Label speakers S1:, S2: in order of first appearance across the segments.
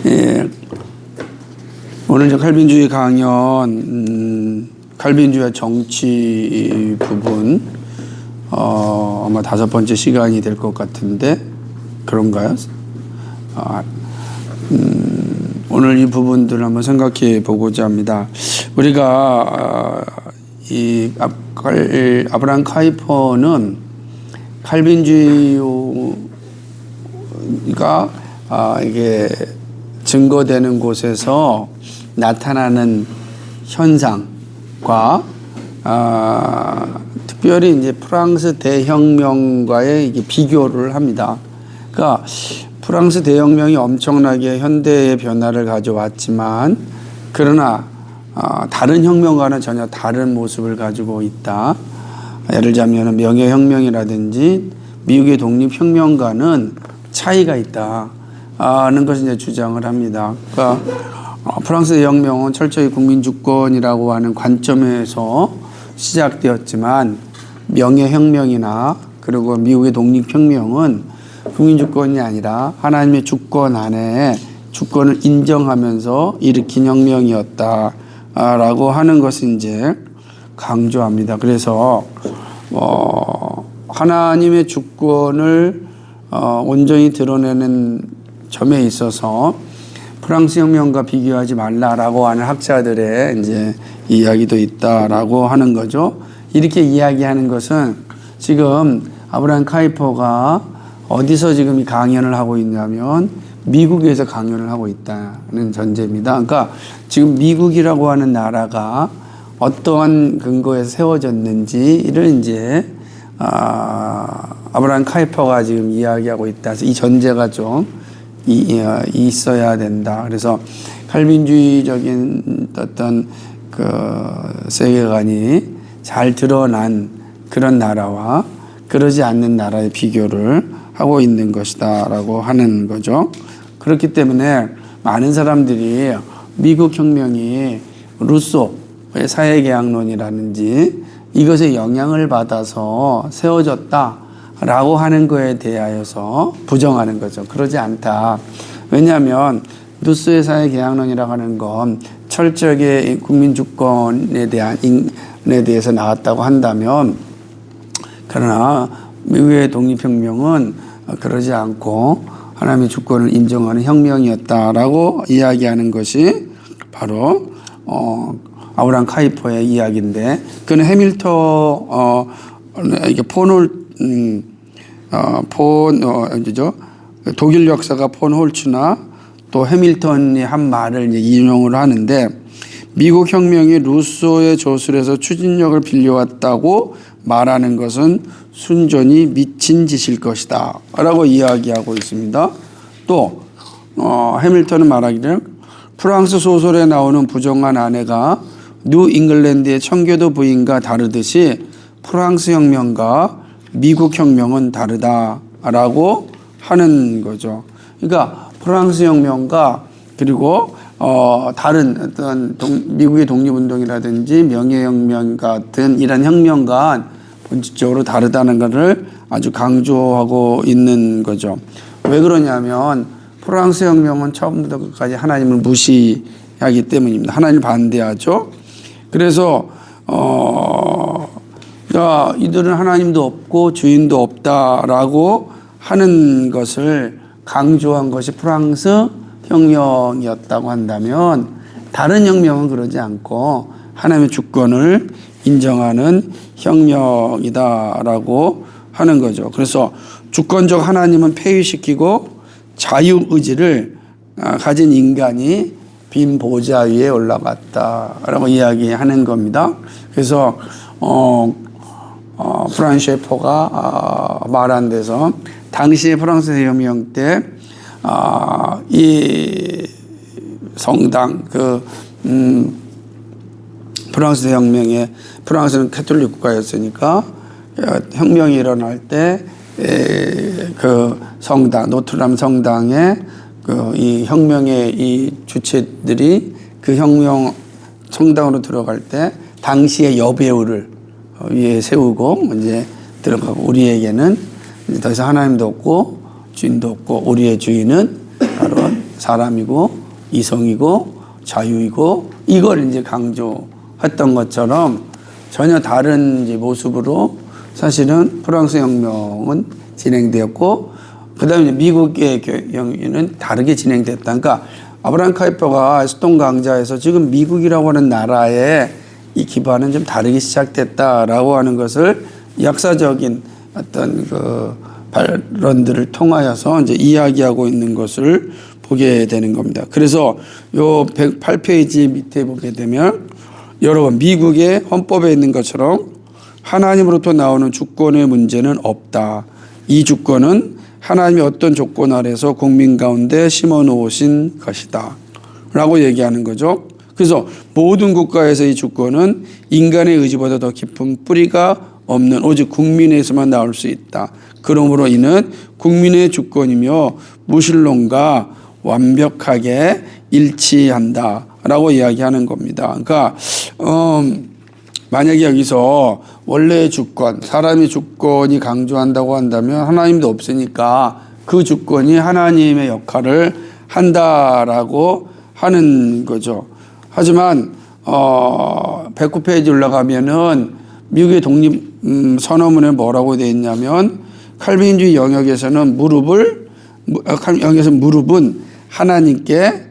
S1: 예, 오늘 이제 칼빈주의 강연, 칼빈주의와 정치 부분, 아마 5번째 시간이 될 것 같은데, 그런가요? 오늘 이 부분들을 한번 생각해 보고자 합니다. 우리가, 이 아브라함 카이퍼는 칼빈주의가 이게 증거되는 곳에서 나타나는 현상과 특별히 이제 프랑스 대혁명과의 이게 비교를 합니다. 그러니까 프랑스 대혁명이 엄청나게 현대의 변화를 가져왔지만 그러나 다른 혁명과는 전혀 다른 모습을 가지고 있다. 예를 들자면 명예혁명이라든지 미국의 독립혁명과는 차이가 있다. 하는 것을 이제 주장을 합니다. 그러니까 프랑스 대혁명은 철저히 국민주권이라고 하는 관점에서 시작되었지만 명예혁명이나 그리고 미국의 독립혁명은 국민주권이 아니라 하나님의 주권 안에 주권을 인정하면서 일으킨 혁명이었다라고 하는 것을 이제 강조합니다. 그래서 하나님의 주권을 온전히 드러내는 점에 있어서 프랑스 혁명과 비교하지 말라라고 하는 학자들의 이제 이야기도 있다라고 하는 거죠. 이렇게 이야기하는 것은 지금 아브라함 카이퍼가 어디서 지금 이 강연을 하고 있냐면 미국에서 강연을 하고 있다는 전제입니다. 그러니까 지금 미국이라고 하는 나라가 어떠한 근거에서 세워졌는지를 이제 아브라함 카이퍼가 지금 이야기하고 있다. 그래서 이 전제가 좀 있어야 된다. 그래서 칼빈주의적인 어떤 그 세계관이 잘 드러난 그런 나라와 그러지 않는 나라의 비교를 하고 있는 것이다라고 하는 거죠. 그렇기 때문에 많은 사람들이 미국 혁명이 루소의 사회계약론이라든지 이것에 영향을 받아서 세워졌다 라고 하는 거에 대하여서 부정하는 거죠. 그러지 않다. 왜냐하면 루소의 사회계약론이라고 하는 건 철저하게 국민주권에 대해서 나왔다고 한다면 그러나 미국의 독립혁명은 그러지 않고 하나님의 주권을 인정하는 혁명이었다라고 이야기하는 것이 바로 아브라함 카이퍼의 이야기인데 그는 해밀턴 이게 독일 역사가 폰 홀츠나 또 해밀턴이 한 말을 이제 인용을 하는데 미국 혁명이 루소의 저술에서 추진력을 빌려왔다고 말하는 것은 순전히 미친 짓일 것이다 라고 이야기하고 있습니다. 또 해밀턴은 말하기를 프랑스 소설에 나오는 부정한 아내가 뉴 잉글랜드의 청교도 부인과 다르듯이 프랑스 혁명과 미국 혁명은 다르다라고 하는 거죠. 그러니까 프랑스 혁명과 그리고 다른 어떤 미국의 독립운동이라든지 명예혁명 같은 이런 혁명과 본질적으로 다르다는 것을 아주 강조하고 있는 거죠. 왜 그러냐면 프랑스 혁명은 처음부터 끝까지 하나님을 무시하기 때문입니다. 하나님을 반대하죠. 그래서 이들은 하나님도 없고 주인도 없다라고 하는 것을 강조한 것이 프랑스 혁명이었다고 한다면 다른 혁명은 그러지 않고 하나님의 주권을 인정하는 혁명이다라고 하는 거죠. 그래서 주권적 하나님은 폐위시키고 자유의지를 가진 인간이 빈 보좌 위에 올라갔다라고 이야기하는 겁니다. 그래서 프란츠 셰퍼가 말한 데서 당시의 프랑스 대혁명 때 이 성당 프랑스 대혁명에 프랑스는 캐톨릭 국가였으니까 혁명이 일어날 때 그 성당 노트르담 성당에 이 혁명의 이 주체들이 그 혁명 성당으로 들어갈 때 당시의 여배우를 위에 세우고 이제 들어가고 우리에게는 이제 더 이상 하나님도 없고 주인도 없고 우리의 주인은 바로 사람이고 이성이고 자유이고 이걸 이제 강조했던 것처럼 전혀 다른 이제 모습으로 사실은 프랑스 혁명은 진행되었고 그다음에 미국의 경우에는 다르게 진행됐다. 그러니까 아브라함 카이퍼가 에스톤 강좌에서 지금 미국이라고 하는 나라의 이 기반은 좀 다르게 시작됐다라고 하는 것을 역사적인 어떤 그 발언들을 통하여서 이제 이야기하고 있는 것을 보게 되는 겁니다. 그래서 요 108페이지 밑에 보게 되면 여러분 미국의 헌법에 있는 것처럼 하나님으로부터 나오는 주권의 문제는 없다. 이 주권은 하나님이 어떤 조건 아래서 국민 가운데 심어 놓으신 것이다 라고 얘기하는 거죠. 그래서 모든 국가에서 이 주권은 인간의 의지보다 더 깊은 뿌리가 없는 오직 국민에서만 나올 수 있다. 그러므로 이는 국민의 주권이며 무신론과 완벽하게 일치한다 라고 이야기하는 겁니다. 그러니까 만약에 여기서 원래의 주권, 사람의 주권이 강조한다고 한다면 하나님도 없으니까 그 주권이 하나님의 역할을 한다라고 하는 거죠. 하지만 109페이지 올라가면은 미국의 독립 선언문에 뭐라고 되어 있냐면 칼빈주의 영역에서는 무릎은 하나님께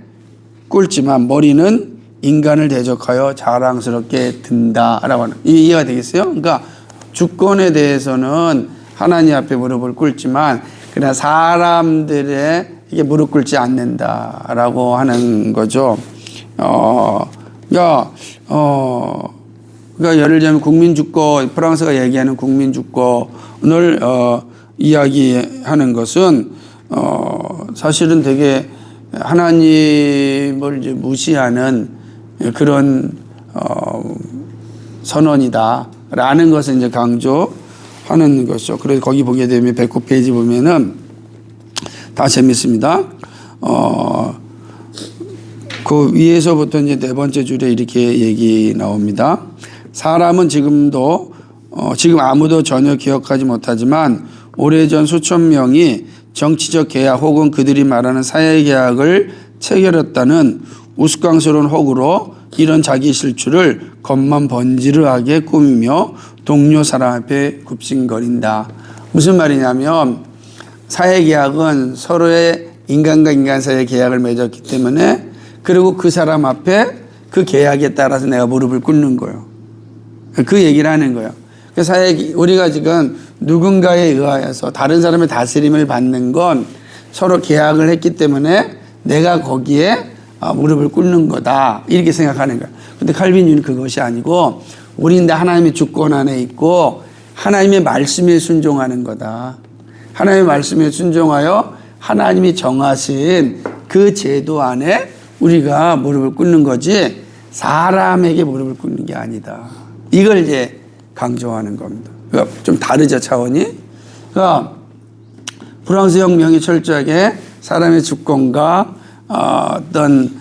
S1: 꿇지만 머리는 인간을 대적하여 자랑스럽게 든다라고 하는 이해가 되겠어요? 그러니까 주권에 대해서는 하나님 앞에 무릎을 꿇지만 그러나 사람들에게 무릎 꿇지 않는다라고 하는 거죠. 그러니까 예를 들면 국민주권, 프랑스가 얘기하는 국민주권을 이야기하는 것은 사실은 되게 하나님을 이제 무시하는 그런 선언이다라는 것을 이제 강조하는 것이죠. 그래서 거기 보게 되면 109페이지 보면은 다 재밌습니다. 그 위에서부터 이제 네 번째 줄에 이렇게 얘기 나옵니다. 사람은 지금 아무도 전혀 기억하지 못하지만 오래전 수천 명이 정치적 계약 혹은 그들이 말하는 사회 계약을 체결했다는 우스꽝스러운 혹으로 이런 자기 실추를 겉만 번지르하게 꾸미며 동료 사람 앞에 굽신거린다. 무슨 말이냐면 사회 계약은 서로의 인간과 인간 사이의 계약을 맺었기 때문에 그리고 그 사람 앞에 그 계약에 따라서 내가 무릎을 꿇는 거예요. 그 얘기를 하는 거예요. 우리가 지금 누군가에 의하여서 다른 사람의 다스림을 받는 건 서로 계약을 했기 때문에 내가 거기에 무릎을 꿇는 거다 이렇게 생각하는 거예요. 근데 칼빈주의는 그것이 아니고 우리는 하나님의 주권 안에 있고 하나님의 말씀에 순종하는 거다. 하나님의 말씀에 순종하여 하나님이 정하신 그 제도 안에 우리가 무릎을 꿇는 거지 사람에게 무릎을 꿇는 게 아니다. 이걸 이제 강조하는 겁니다. 그러니까 좀 다르죠, 차원이. 그러니까 프랑스 혁명이 철저하게 사람의 주권과 어떤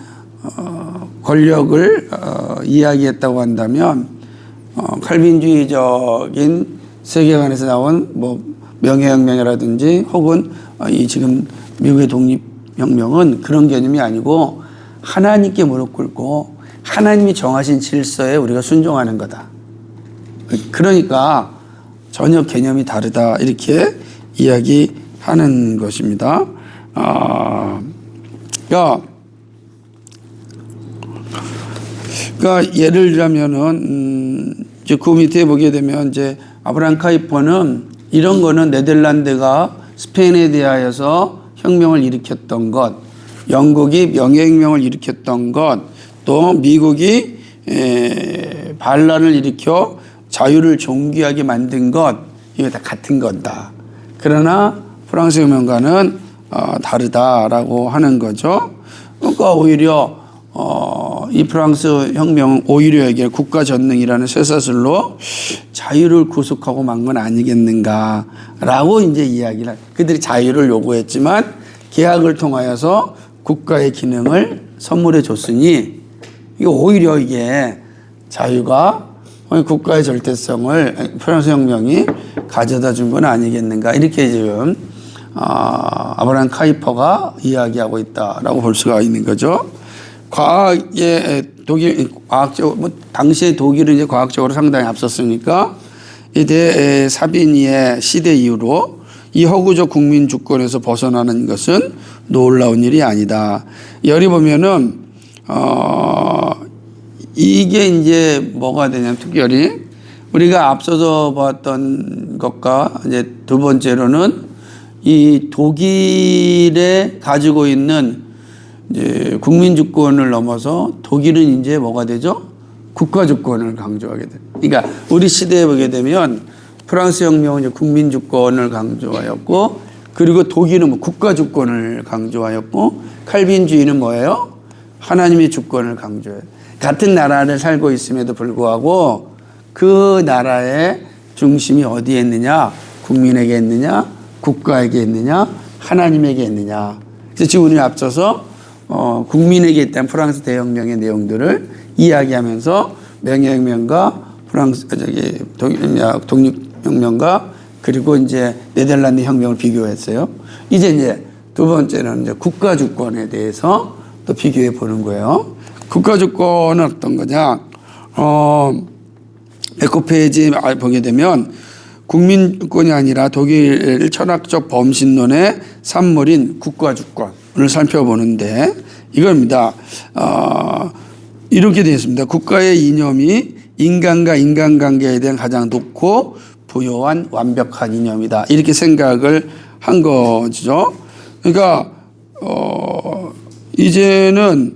S1: 권력을 이야기했다고 한다면 칼빈주의적인 세계관에서 나온 뭐 명예혁명이라든지 혹은 이 지금 미국의 독립혁명은 그런 개념이 아니고 하나님께 무릎 꿇고 하나님이 정하신 질서에 우리가 순종하는 거다. 그러니까 전혀 개념이 다르다 이렇게 이야기하는 것입니다. 그러니까 예를 들자면은 이제 그 밑에 보게 되면 이제 아브라함 카이퍼는 이런 거는 네덜란드가 스페인에 대하여서 혁명을 일으켰던 것, 영국이 명예혁명을 일으켰던 것, 또 미국이 반란을 일으켜 자유를 존귀하게 만든 것, 이거 다 같은 거다. 그러나 프랑스 혁명과는 다르다라고 하는 거죠. 그러니까 오히려 이 프랑스 혁명은 오히려 이게 국가 전능이라는 쇠사슬로 자유를 구속하고 만 건 아니겠는가라고 이제 이야기를 그들이 자유를 요구했지만 계약을 통하여서 국가의 기능을 선물해 줬으니 이게 오히려 이게 자유가 국가의 절대성을 프랑스 혁명이 가져다 준 건 아니겠는가 이렇게 지금 아브라함 카이퍼가 이야기하고 있다라고 볼 수가 있는 거죠. 과학의 과학적 당시에 독일은 이제 과학적으로 상당히 앞섰으니까 이때 사비니의 시대 이후로 이 허구적 국민 주권에서 벗어나는 것은 놀라운 일이 아니다. 여기 보면은 이게 이제 뭐가 되냐면 특별히 우리가 앞서서 봤던 것과 이제 두 번째로는 이 독일에 가지고 있는 이제 국민 주권을 넘어서 독일은 이제 뭐가 되죠? 국가 주권을 강조하게 돼. 그러니까 우리 시대에 보게 되면 프랑스 혁명은 이제 국민 주권을 강조하였고, 그리고 독일은 뭐 국가 주권을 강조하였고, 칼빈주의는 뭐예요? 하나님의 주권을 강조해요. 같은 나라를 살고 있음에도 불구하고 그 나라의 중심이 어디에 있느냐? 국민에게 있느냐? 국가에게 있느냐? 하나님에게 있느냐? 그래서 지금 우리는 앞서서 국민에게 있다는 프랑스 대혁명의 내용들을 이야기하면서 명예혁명과 독립혁명과 그리고 이제 네덜란드 혁명을 비교했어요. 이제 두 번째는 이제 국가 주권에 대해서 또 비교해 보는 거예요. 국가 주권은 어떤 거냐? 109페이지 보게 되면 국민권이 아니라 독일 철학적 범신론의 산물인 국가 주권을 살펴보는데 이겁니다. 이렇게 되어 있습니다. 국가의 이념이 인간과 인간관계에 대한 가장 높고 부요한 완벽한 이념이다. 이렇게 생각을 한 거죠. 그러니까 이제는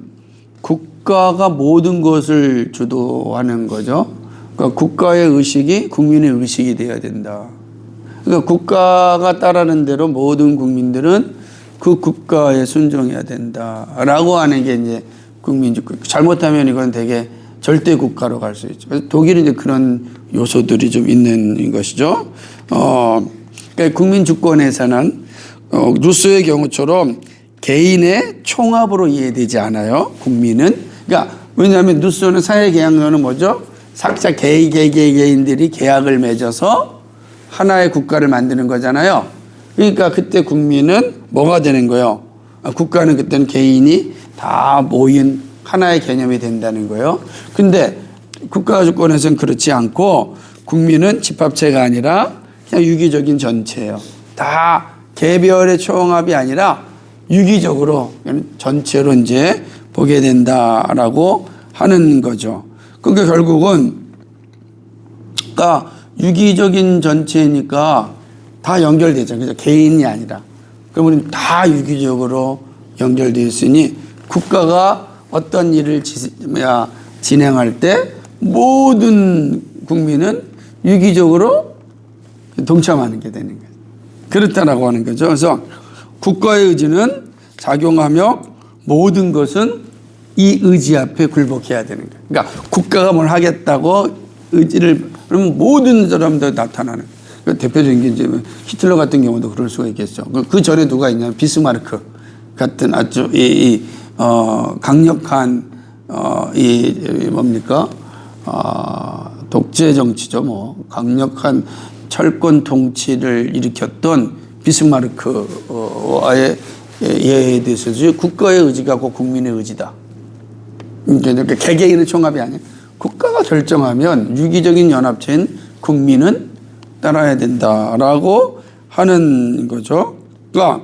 S1: 국가가 모든 것을 주도하는 거죠. 그러니까 국가의 의식이 국민의 의식이 되어야 된다. 그러니까 국가가 따르는 대로 모든 국민들은 그 국가에 순종해야 된다라고 하는 게 이제 국민주권. 잘못하면 이건 되게 절대 국가로 갈 수 있죠. 그래서 독일은 이제 그런 요소들이 좀 있는 것이죠. 그러니까 국민주권에서는 루소의 경우처럼 개인의 총합으로 이해되지 않아요. 국민은. 그러니까 왜냐하면 루소는 사회계약론은 뭐죠? 각자 개인들이 계약을 맺어서 하나의 국가를 만드는 거잖아요. 그러니까 그때 국민은 뭐가 되는 거예요? 국가는 그때는 개인이 다 모인 하나의 개념이 된다는 거예요. 근데 국가주권에서는 그렇지 않고 국민은 집합체가 아니라 그냥 유기적인 전체예요. 다 개별의 총합이 아니라 유기적으로 전체로 이제 보게 된다라고 하는 거죠. 그러니까 결국은 그러니까 유기적인 전체니까 다 연결되죠. 그죠? 개인이 아니라. 그러면 다 유기적으로 연결되어 있으니 국가가 어떤 일을 진행할 때 모든 국민은 유기적으로 동참하는 게 되는 거예요. 그렇다라고 하는 거죠. 그래서 국가의 의지는 작용하며 모든 것은 이 의지 앞에 굴복해야 되는 거예요. 그러니까 국가가 뭘 하겠다고 의지를 그러면 모든 사람들 나타나는 거예요. 그러니까 대표적인 게 이제 히틀러 같은 경우도 그럴 수가 있겠죠. 그 전에 누가 있냐면 비스마르크 같은 아주 강력한 뭡니까 독재 정치죠. 뭐 강력한 철권 통치를 일으켰던 비스마르크와의 예에 대해서 국가의 의지가 곧 국민의 의지다. 그러니까 개개인의 총합이 아니에요. 국가가 결정하면 유기적인 연합체인 국민은 따라야 된다라고 하는 거죠. 그러니까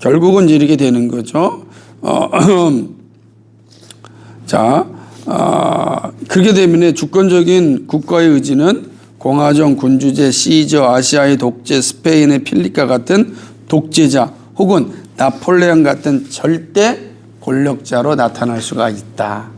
S1: 결국은 이제 이렇게 되는 거죠. 자, 그렇게 되면 주권적인 국가의 의지는 공화정, 군주제, 시저, 아시아의 독재, 스페인의 필립과 같은 독재자 혹은 나폴레옹 같은 절대 권력자로 나타날 수가 있다.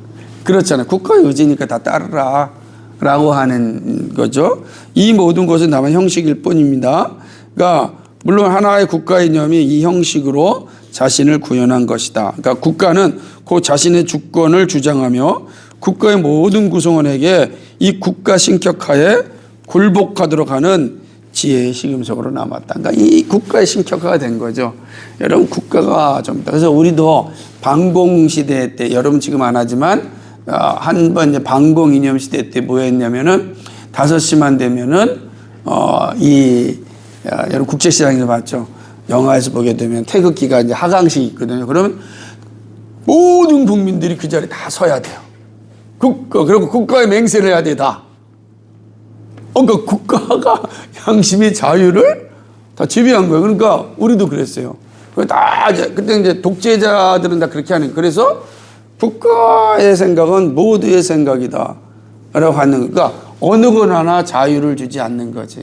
S1: 그렇잖아요. 국가의 의지니까 다 따르라 라고 하는 거죠. 이 모든 것은 다만 형식일 뿐입니다. 그러니까 물론 하나의 국가 이념이 이 형식으로 자신을 구현한 것이다. 그러니까 국가는 그 자신의 주권을 주장하며 국가의 모든 구성원에게 이 국가 신격화에 굴복하도록 하는 지혜의 식임석으로 남았다. 그러니까 이 국가의 신격화가 된 거죠. 여러분 국가가 좀 그래서 우리도 반공 시대 때 여러분 지금 안 하지만 한번 이제 반공 이념 시대 때 뭐였냐면은 5시만 되면은 여러분 국제시장에서 봤죠. 영화에서 보게 되면 태극기가 이제 하강식이 있거든요. 그러면 모든 국민들이 그 자리에 다 서야 돼요. 그리고 국가의 맹세를 해야 돼, 다. 그러니까 국가가 양심의 자유를 다 지배한 거예요. 그러니까 우리도 그랬어요. 그때 이제 독재자들은 다 그렇게 하는 거예요. 그래서 국가의 생각은 모두의 생각이다. 라고 하는 거예요. 그러니까 어느 것 하나 자유를 주지 않는 거지.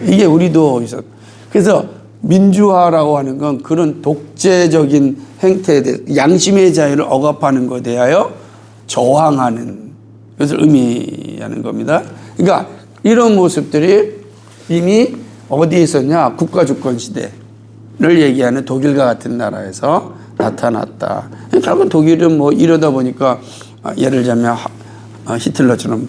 S1: 이게 우리도 있었. 그래서 민주화라고 하는 건 그런 독재적인 행태에 대해 양심의 자유를 억압하는 것에 대하여 저항하는 것을 의미하는 겁니다. 그러니까 이런 모습들이 이미 어디에 있었냐? 국가주권 시대를 얘기하는 독일과 같은 나라에서 나타났다. 결국 독일은 뭐 이러다 보니까 예를 들자면 히틀러처럼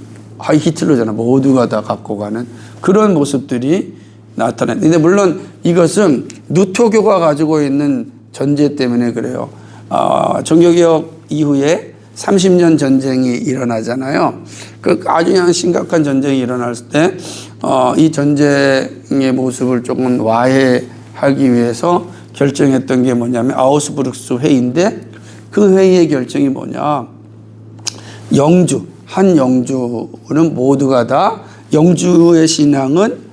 S1: 모두가 다 갖고 가는 그런 모습들이 나타났는데, 물론 이것은 누토교가 가지고 있는 전제 때문에 그래요. 종교개혁 이후에 30년 전쟁이 일어나잖아요. 그 아주 그냥 심각한 전쟁이 일어났을 때, 이 전쟁의 모습을 조금 와해하기 위해서 결정했던 게 뭐냐면 아우스부르크 회의인데, 그 회의의 결정이 뭐냐. 한 영주는 모두가 다 영주의 신앙은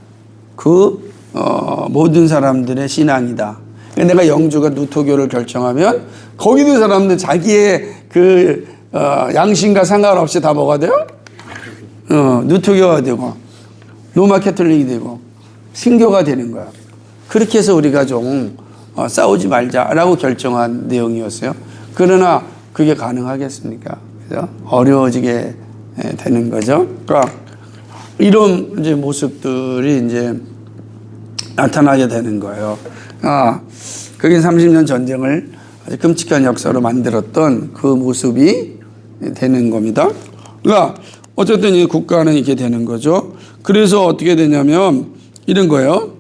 S1: 모든 사람들의 신앙이다. 내가 영주가 누토교를 결정하면 거기 있는 사람들 자기의 양심과 상관없이 다 뭐가 돼요? 누토교가 되고 로마 캐톨릭이 되고 신교가 되는 거야. 그렇게 해서 우리가 좀 싸우지 말자라고 결정한 내용이었어요. 그러나 그게 가능하겠습니까? 그죠? 어려워지게 되는 거죠. 그러니까 이런 이제 모습들이 이제 나타나게 되는 거예요. 그게 30년 전쟁을 아주 끔찍한 역사로 만들었던 그 모습이 되는 겁니다. 그러니까 어쨌든 이 국가는 이렇게 되는 거죠. 그래서 어떻게 되냐면 이런 거예요.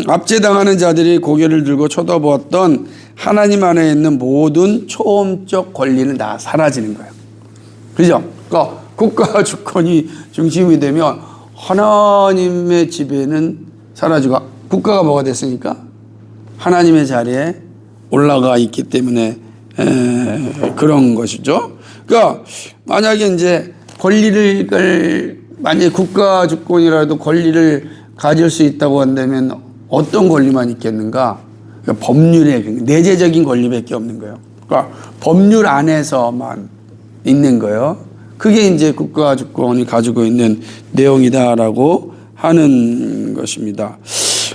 S1: 압제당하는 자들이 고개를 들고 쳐다보았던 하나님 안에 있는 모든 초험적 권리는 다 사라지는 거예요. 그죠? 그러니까 국가 주권이 중심이 되면 하나님의 지배는 사라지고 국가가 뭐가 됐으니까 하나님의 자리에 올라가 있기 때문에 그런 것이죠. 그러니까 만약에 이제 만약에 국가 주권이라도 권리를 가질 수 있다고 한다면 어떤 권리만 있겠는가? 그러니까 법률의 내재적인 권리밖에 없는 거예요. 그러니까 법률 안에서만 있는 거예요. 그게 이제 국가 주권이 가지고 있는 내용이다라고 하는 것입니다.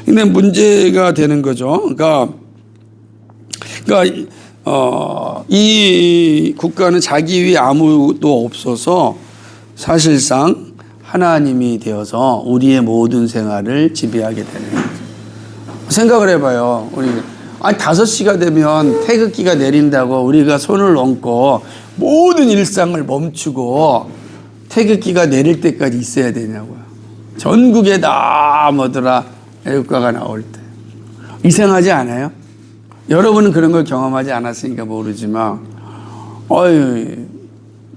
S1: 근데 문제가 되는 거죠. 그러니까 이 국가는 자기 위에 아무도 없어서 사실상 하나님이 되어서 우리의 모든 생활을 지배하게 되는 거죠. 생각을 해봐요. 우리 5시가 되면 태극기가 내린다고 우리가 손을 얹고 모든 일상을 멈추고 태극기가 내릴 때까지 있어야 되냐고요. 전국에 다 애국가가 나올 때. 이상하지 않아요? 여러분은 그런 걸 경험하지 않았으니까 모르지만,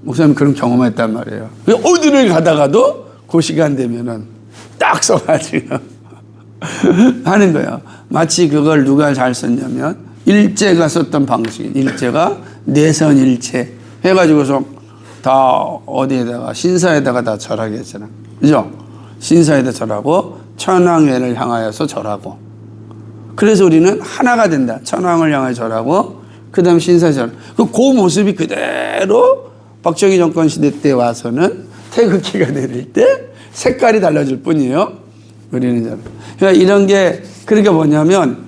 S1: 목사님 그런 경험했단 말이에요. 어디를 가다가도 그 시간 되면은 딱 써가지고 하는 거예요. 마치 그걸 누가 잘 썼냐면 일제가 썼던 방식, 일제가 내선일체 해가지고서 다 어디에다가 신사에다가 다 절하게 했잖아. 그죠? 신사에다 절하고 천황회를 향하여서 절하고. 그래서 우리는 하나가 된다. 천황을 향하여 절하고 그 다음 신사에 절. 그 모습이 그대로 박정희 정권 시대 때 와서는 태극기가 내릴 때 색깔이 달라질 뿐이에요. 우리는 절. 그러니까 이런 게 그러니까 뭐냐면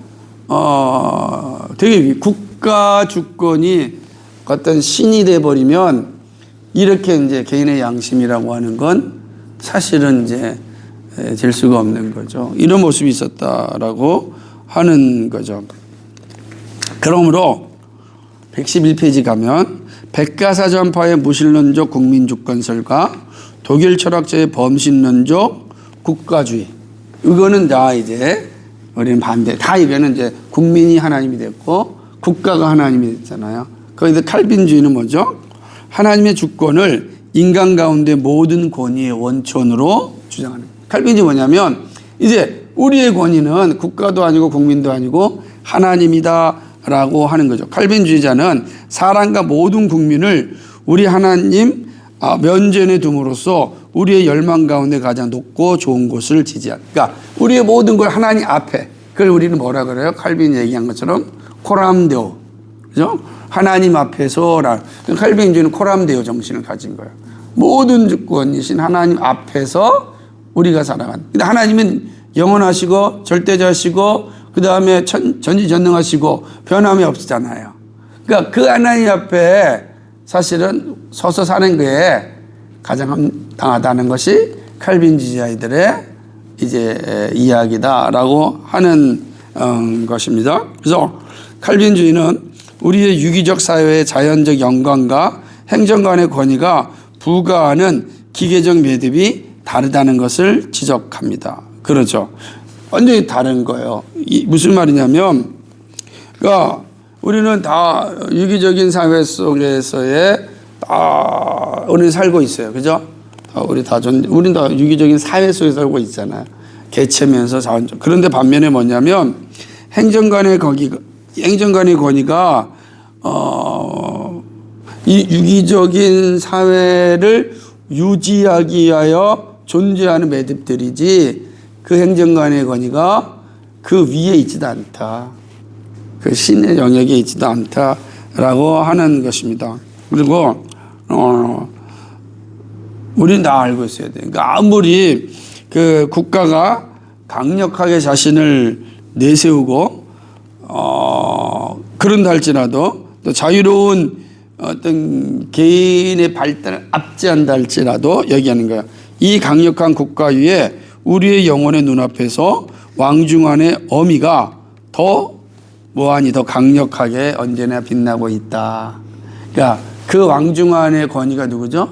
S1: 되게 국가 주권이 어떤 신이 돼버리면 이렇게 이제 개인의 양심이라고 하는 건 사실은 이제 될 수가 없는 거죠. 이런 모습이 있었다라고 하는 거죠. 그러므로 111페이지 가면 백가사전파의 무신론적 국민주권설과 독일 철학자의 범신론적 국가주의, 이거는 다 이제 우리는 반대. 다 이거는 이제 국민이 하나님이 됐고 국가가 하나님이 됐잖아요. 거기서 칼빈주의는 뭐죠? 하나님의 주권을 인간 가운데 모든 권위의 원천으로 주장하는. 칼빈주의 뭐냐면 이제 우리의 권위는 국가도 아니고 국민도 아니고 하나님이다라고 하는 거죠. 칼빈주의자는 사람과 모든 국민을 우리 하나님 면전에 둠으로써 우리의 열망 가운데 가장 높고 좋은 곳을 지지한다. 그러니까 우리의 모든 걸 하나님 앞에, 그걸 우리는 뭐라 그래요? 칼빈이 얘기한 것처럼 코람데오, 그죠? 하나님 앞에서라. 칼빈주의는 코람데오 정신을 가진 거예요. 모든 주권이신 하나님 앞에서 우리가 살아가는. 근데 하나님은 영원하시고 절대자시고 그 다음에 전지전능하시고 변함이 없잖아요. 그러니까 그 하나님 앞에 사실은 서서 사는 게 가장 당하다는 것이 칼빈주의자들의 이제 이야기다라고 하는 것입니다. 그래서 칼빈주의는 우리의 유기적 사회의 자연적 영광과 행정관의 권위가 부과하는 기계적 매듭이 다르다는 것을 지적합니다. 그렇죠. 완전히 다른 거예요. 무슨 말이냐면, 그러니까 우리는 다 유기적인 사회 속에서의 우리는 살고 있어요. 그죠? 우리는 다 유기적인 사회 속에 살고 있잖아요. 개체면서 자원적. 그런데 반면에 뭐냐면 행정관의 권위가 이 유기적인 사회를 유지하기 위하여 존재하는 매듭들이지 그 행정관의 권위가 그 위에 있지도 않다. 그 신의 영역에 있지도 않다라고 하는 것입니다. 그리고 우리는 다 알고 있어야 돼. 그러니까 아무리 그 국가가 강력하게 자신을 내세우고 그런다 할지라도 또 자유로운 어떤 개인의 발달을 압제한다 할지라도 얘기하는 거야. 이 강력한 국가 위에 우리의 영혼의 눈앞에서 왕중한의 어미가 더 무한히 더 강력하게 언제나 빛나고 있다. 그러니까 그 왕중한의 권위가 누구죠?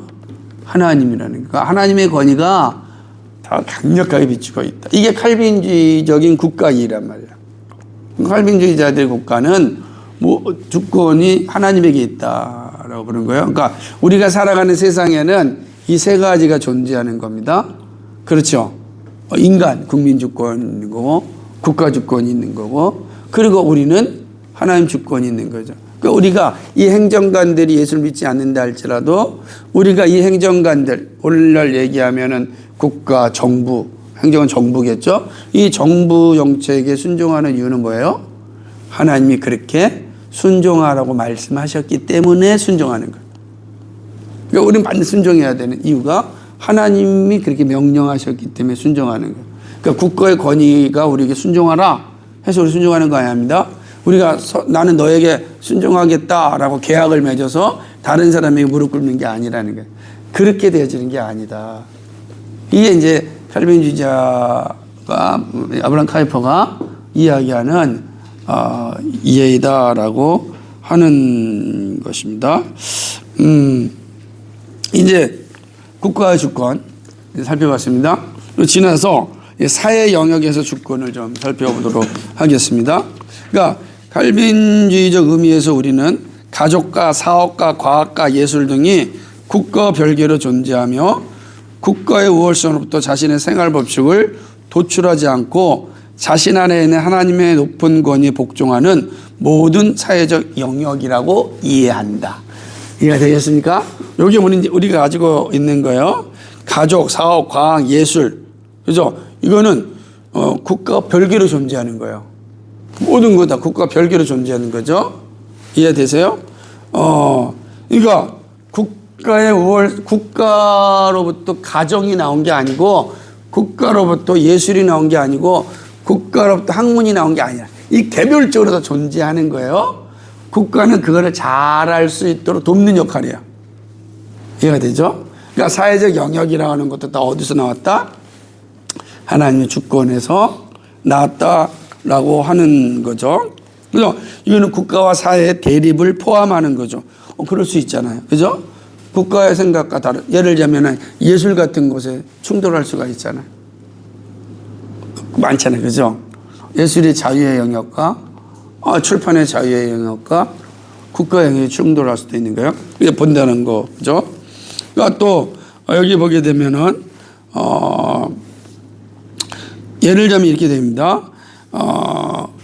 S1: 하나님이라는 거예요. 그러니까 하나님의 권위가 더 강력하게 비추고 있다. 이게 칼빈주의적인 국가이란 말이야. 칼빈주의자들의 국가는 주권이 하나님에게 있다라고 그런 거예요. 그러니까 우리가 살아가는 세상에는 이 세 가지가 존재하는 겁니다. 그렇죠. 인간, 국민 주권이 있는 거고, 국가 주권이 있는 거고, 그리고 우리는 하나님 주권이 있는 거죠. 그러니까 우리가 이 행정관들이 예수를 믿지 않는다 할지라도 우리가 이 행정관들, 오늘날 얘기하면은 국가, 정부, 행정은 정부겠죠. 이 정부 정책에 순종하는 이유는 뭐예요? 하나님이 그렇게 순종하라고 말씀하셨기 때문에 순종하는 거예요. 그러니까 우리는 반드시 순종해야 되는 이유가 하나님이 그렇게 명령하셨기 때문에 순종하는 거예요. 그러니까 국가의 권위가 우리에게 순종하라 해서 우리 순종하는 거 아닙니다. 우리가 나는 너에게 순종하겠다라고 계약을 맺어서 다른 사람에게 무릎 꿇는 게 아니라는 거예요. 그렇게 되어지는 게 아니다. 이게 이제 칼빈주의자가 아브라함 카이퍼가 이야기하는 이해이다라고 하는 것입니다. 이제 국가의 주권 살펴봤습니다. 지나서 사회 영역에서 주권을 좀 살펴보도록 하겠습니다. 그러니까 칼빈주의적 의미에서 우리는 가족과 사업과 과학과 예술 등이 국가 별개로 존재하며 국가의 우월성으로부터 자신의 생활 법칙을 도출하지 않고 자신 안에 있는 하나님의 높은 권위에 복종하는 모든 사회적 영역이라고 이해한다. 이해가 되겠습니까? 여기 우리가 가지고 있는 거예요. 가족, 사업, 과학, 예술. 그죠? 이거는 국가 별개로 존재하는 거예요. 모든 거 다 국가 별개로 존재하는 거죠. 이해되세요? 그러니까 국가로부터 가정이 나온 게 아니고 국가로부터 예술이 나온 게 아니고 국가로부터 학문이 나온 게 아니라 이 개별적으로 다 존재하는 거예요. 국가는 그거를 잘할 수 있도록 돕는 역할이야. 이해가 되죠? 그러니까 사회적 영역이라고 하는 것도 다 어디서 나왔다? 하나님의 주권에서 나왔다라고 하는 거죠. 그래서 이거는 국가와 사회의 대립을 포함하는 거죠. 그럴 수 있잖아요. 그죠? 국가의 생각과 다른, 예를 들면 예술 같은 곳에 충돌할 수가 있잖아요. 많잖아요. 그죠? 예술의 자유의 영역과 출판의 자유의 영역과 국가 영역이 충돌할 수도 있는 거예요. 이게 본다는 거죠. 그러니까 또 여기 보게 되면은 예를 들면 이렇게 됩니다.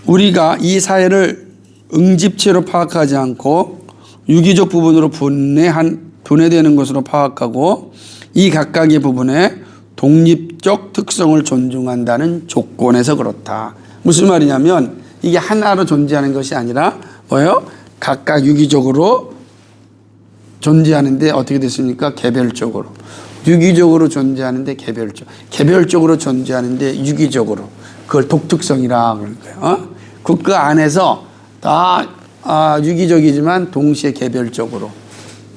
S1: 우리가 이 사회를 응집체로 파악하지 않고 유기적 부분으로 분해되는 것으로 파악하고 이 각각의 부분의 독립적 특성을 존중한다는 조건에서 그렇다. 무슨 말이냐면 이게 하나로 존재하는 것이 아니라 뭐예요? 각각 유기적으로 존재하는데 어떻게 됐습니까? 개별적으로. 유기적으로 존재하는데 개별적으로 존재하는데 유기적으로. 그걸 독특성이라 그러는 거예요. 그 안에서 다 유기적이지만 동시에 개별적으로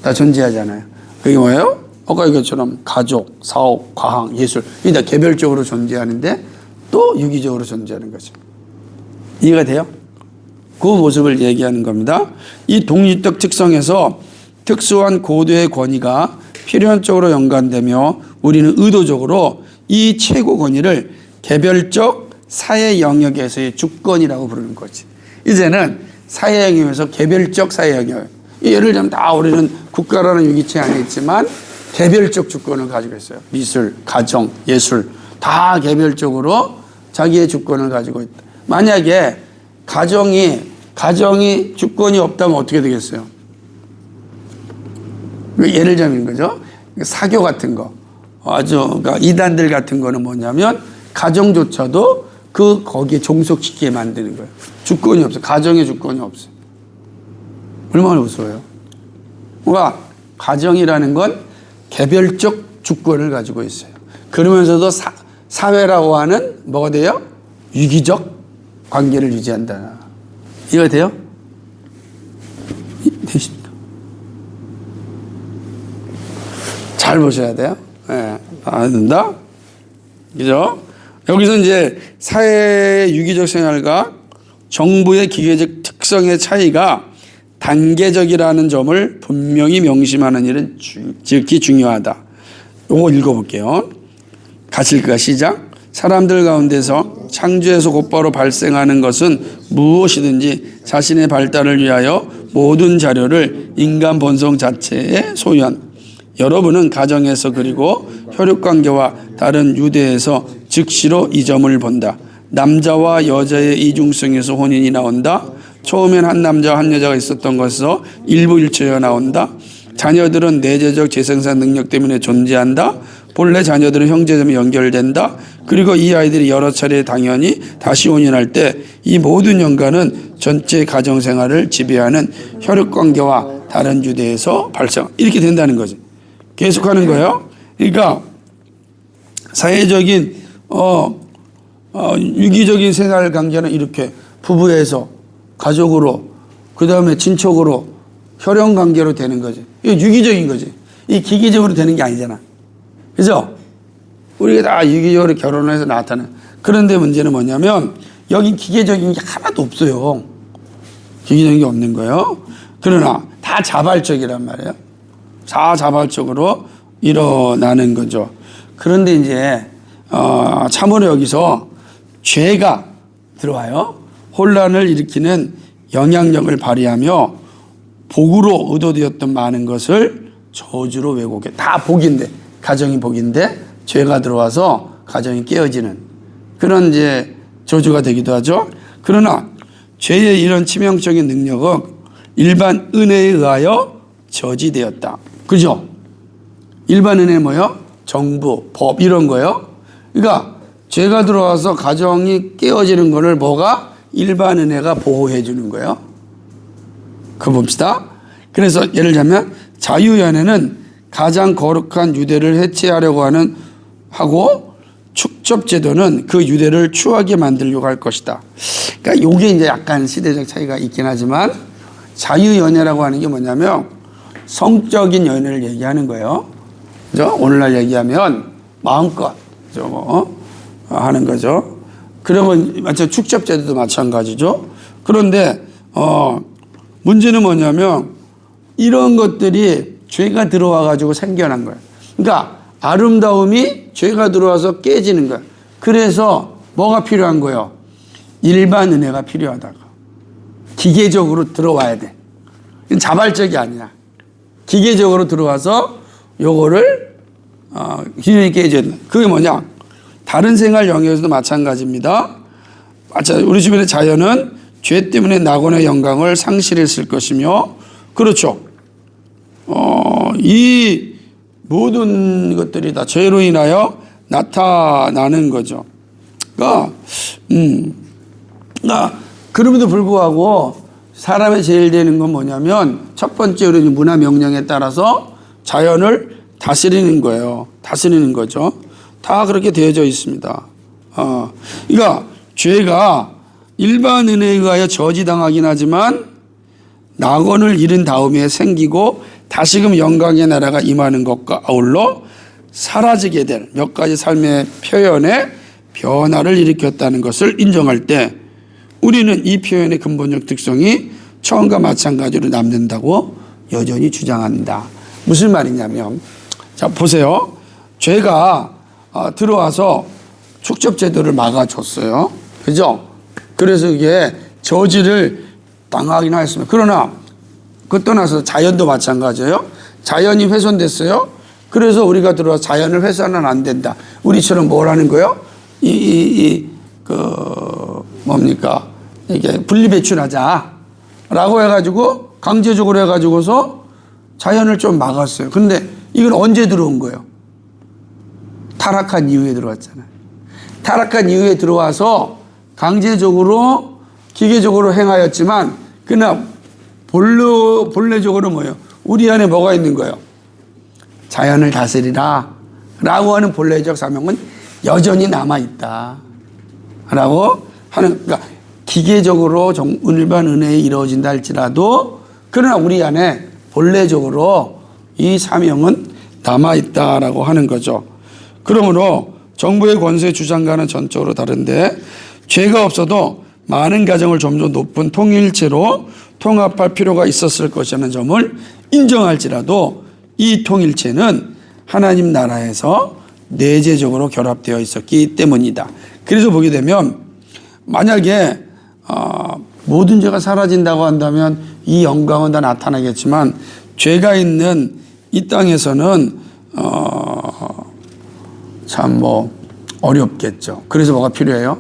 S1: 다 존재하잖아요. 그게 뭐예요? 아까 이것처럼 가족, 사업, 과학, 예술 이게 다 개별적으로 존재하는데 또 유기적으로 존재하는 거죠. 이해가 돼요? 그 모습을 얘기하는 겁니다. 이 독립적 특성에서 특수한 고도의 권위가 필연적으로 연관되며 우리는 의도적으로 이 최고 권위를 개별적 사회 영역에서의 주권이라고 부르는 거지. 이제는 사회 영역에서 개별적 사회 영역. 예를 들면 다 우리는 국가라는 유기체 안에 있지만 개별적 주권을 가지고 있어요. 미술, 가정, 예술 다 개별적으로 자기의 주권을 가지고 있다. 만약에 가정이 주권이 없다면 어떻게 되겠어요? 예를 들면 거죠. 사교 같은 거, 그러니까 이단들 같은 거는 뭐냐면 가정조차도 거기에 종속시키게 만드는 거예요. 주권이 없어요. 가정의 주권이 없어요. 얼마나 무서워요. 그러니까 가정이라는 건 개별적 주권을 가지고 있어요. 그러면서도 사회라고 하는 뭐가 돼요? 유기적 관계를 유지한다. 이해가 돼요? 되십니까? 잘 보셔야 돼요. 예, 안 된다. 그죠? 여기서 이제 사회의 유기적 생활과 정부의 기계적 특성의 차이가 단계적이라는 점을 분명히 명심하는 일은 지극히 중요하다. 요거 읽어볼게요. 가실까 시작. 사람들 가운데서 창조에서 곧바로 발생하는 것은 무엇이든지 자신의 발달을 위하여 모든 자료를 인간 본성 자체에 소유한. 여러분은 가정에서 그리고 혈육관계와 다른 유대에서 즉시로 이 점을 본다. 남자와 여자의 이중성에서 혼인이 나온다. 처음엔 한 남자와 한 여자가 있었던 것에서 일부 일체가 나온다. 자녀들은 내재적 재생산 능력 때문에 존재한다. 본래 자녀들은 형제자매 연결된다. 그리고 이 아이들이 여러 차례 당연히 다시 혼인할 때 이 모든 연관은 전체 가정생활을 지배하는 혈육관계와 다른 유대에서 발생. 이렇게 된다는 거지. 계속하는 거예요. 그러니까 사회적인 유기적인 생활 관계는 이렇게 부부에서 가족으로 그다음에 친척으로 혈연 관계로 되는 거지. 이거 유기적인 거지. 이 기계적으로 되는 게 아니잖아. 그죠? 우리가 다 유기적으로 결혼해서 나타나는. 그런데 문제는 뭐냐면 여기 기계적인 게 하나도 없어요. 기계적인 게 없는 거예요. 그러나 다 자발적이란 말이에요. 다 자발적으로 일어나는 거죠. 그런데 이제 참으로 여기서 죄가 들어와요. 혼란을 일으키는 영향력을 발휘하며 복으로 의도되었던 많은 것을 저주로 왜곡해. 다 복인데, 가정이 복인데 죄가 들어와서 가정이 깨어지는 그런 이제 저주가 되기도 하죠. 그러나 죄의 이런 치명적인 능력은 일반 은혜에 의하여 저지되었다. 그죠? 일반 은혜 뭐요? 정부, 법 이런 거요. 그러니까 죄가 들어와서 가정이 깨어지는 거를 뭐가? 일반 은혜가 보호해 주는 거예요. 그거 봅시다. 그래서 예를 들면 자유연애는 가장 거룩한 유대를 해체하려고 하고 축접제도는 그 유대를 추하게 만들려고 할 것이다. 그러니까 요게 이제 약간 시대적 차이가 있긴 하지만 자유연애라고 하는 게 뭐냐면 성적인 연애를 얘기하는 거예요. 그죠? 오늘날 얘기하면 마음껏 하는 거죠. 그러면 마찬가지로 축접제도도 마찬가지죠. 그런데 문제는 뭐냐면 이런 것들이 죄가 들어와 가지고 생겨난 거예요. 그러니까 아름다움이 죄가 들어와서 깨지는 거예요. 그래서 뭐가 필요한 거예요? 일반 은혜가 필요하다고. 기계적으로 들어와야 돼. 자발적이 아니야. 기계적으로 들어와서 요거를 균형이 깨져야 돼. 그게 뭐냐? 다른 생활 영역에서도 마찬가지입니다. 우리 주변의 자연은 죄 때문에 낙원의 영광을 상실했을 것이며, 그렇죠. 이 모든 것들이 다 죄로 인하여 나타나는 거죠. 그럼에도 불구하고 사람의 제일 되는 건 뭐냐면, 첫 번째 우리 문화 명령에 따라서 자연을 다스리는 거예요. 다스리는 거죠. 다 그렇게 되어져 있습니다. 그러니까 죄가 일반 은혜에 의하여 저지당하긴 하지만 낙원을 잃은 다음에 생기고 다시금 영광의 나라가 임하는 것과 아울러 사라지게 될 몇 가지 삶의 표현에 변화를 일으켰다는 것을 인정할 때 우리는 이 표현의 근본적 특성이 처음과 마찬가지로 남는다고 여전히 주장한다. 무슨 말이냐면, 자 보세요. 죄가 들어와서 축적제도를 막아줬어요. 그죠? 그래서 이게 저지를 당하긴 하였습니다. 그러나 그 떠나서 자연도 마찬가지예요. 자연이 훼손됐어요. 그래서 우리가 들어와서 자연을 훼손은 안 된다. 우리처럼 뭘 하는 거예요? 뭡니까? 이게 분리배출하자라고 해가지고 강제적으로 해가지고서 자연을 좀 막았어요. 근데 이건 언제 들어온 거예요? 타락한 이후에 들어왔잖아요. 타락한 이후에 들어와서 강제적으로 기계적으로 행하였지만 그러나 본래적으로 뭐예요? 우리 안에 뭐가 있는 거예요? 자연을 다스리라 라고 하는 본래적 사명은 여전히 남아있다 라고 하는, 그러니까 기계적으로 일반 은혜에 이루어진다 할지라도 그러나 우리 안에 본래적으로 이 사명은 남아있다라고 하는 거죠. 그러므로 정부의 권세 주장과는 전적으로 다른데, 죄가 없어도 많은 가정을 좀 더 높은 통일체로 통합할 필요가 있었을 것이라는 점을 인정할지라도 이 통일체는 하나님 나라에서 내재적으로 결합되어 있었기 때문이다. 그래서 보게 되면 만약에 모든 죄가 사라진다고 한다면 이 영광은 다 나타나겠지만 죄가 있는 이 땅에서는 참 어렵겠죠. 그래서 뭐가 필요해요?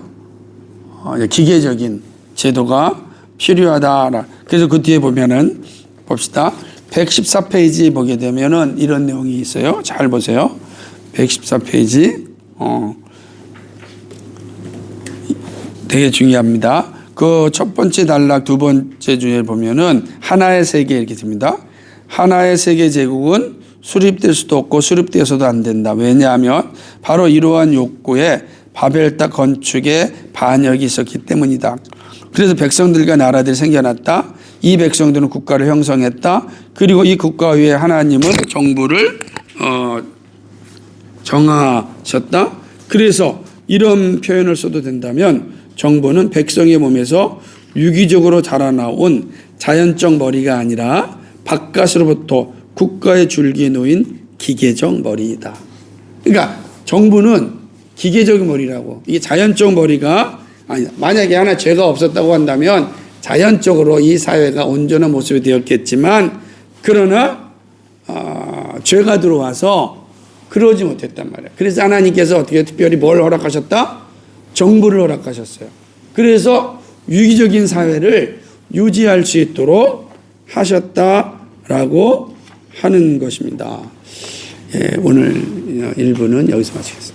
S1: 기계적인 제도가 필요하다. 그래서 그 뒤에 보면은 봅시다. 114페이지 보게 되면은 이런 내용이 있어요. 잘 보세요. 114페이지. 되게 중요합니다. 그 첫 번째 단락 두 번째 주에 보면은 하나의 세계 이렇게 됩니다. 하나의 세계 제국은 수립될 수도 없고 수립되어서도 안 된다. 왜냐하면 바로 이러한 욕구에 바벨탑 건축에 반역이 있었기 때문이다. 그래서 백성들과 나라들이 생겨났다. 이 백성들은 국가를 형성했다. 그리고 이 국가 위에 하나님은 정부를 정하셨다. 그래서 이런 표현을 써도 된다면 정부는 백성의 몸에서 유기적으로 자라나온 자연적 머리가 아니라 바깥으로부터 국가의 줄기에 놓인 기계적 머리이다. 그러니까 정부는 기계적 머리라고, 이게 자연적 머리가 아니다. 만약에 하나 죄가 없었다고 한다면 자연적으로 이 사회가 온전한 모습이 되었겠지만 그러나 죄가 들어와서 그러지 못했단 말이에요. 그래서 하나님께서 어떻게 특별히 뭘 허락하셨다? 정부를 허락하셨어요. 그래서 유기적인 사회를 유지할 수 있도록 하셨다라고 하는 것입니다. 예, 오늘 1부는 여기서 마치겠습니다.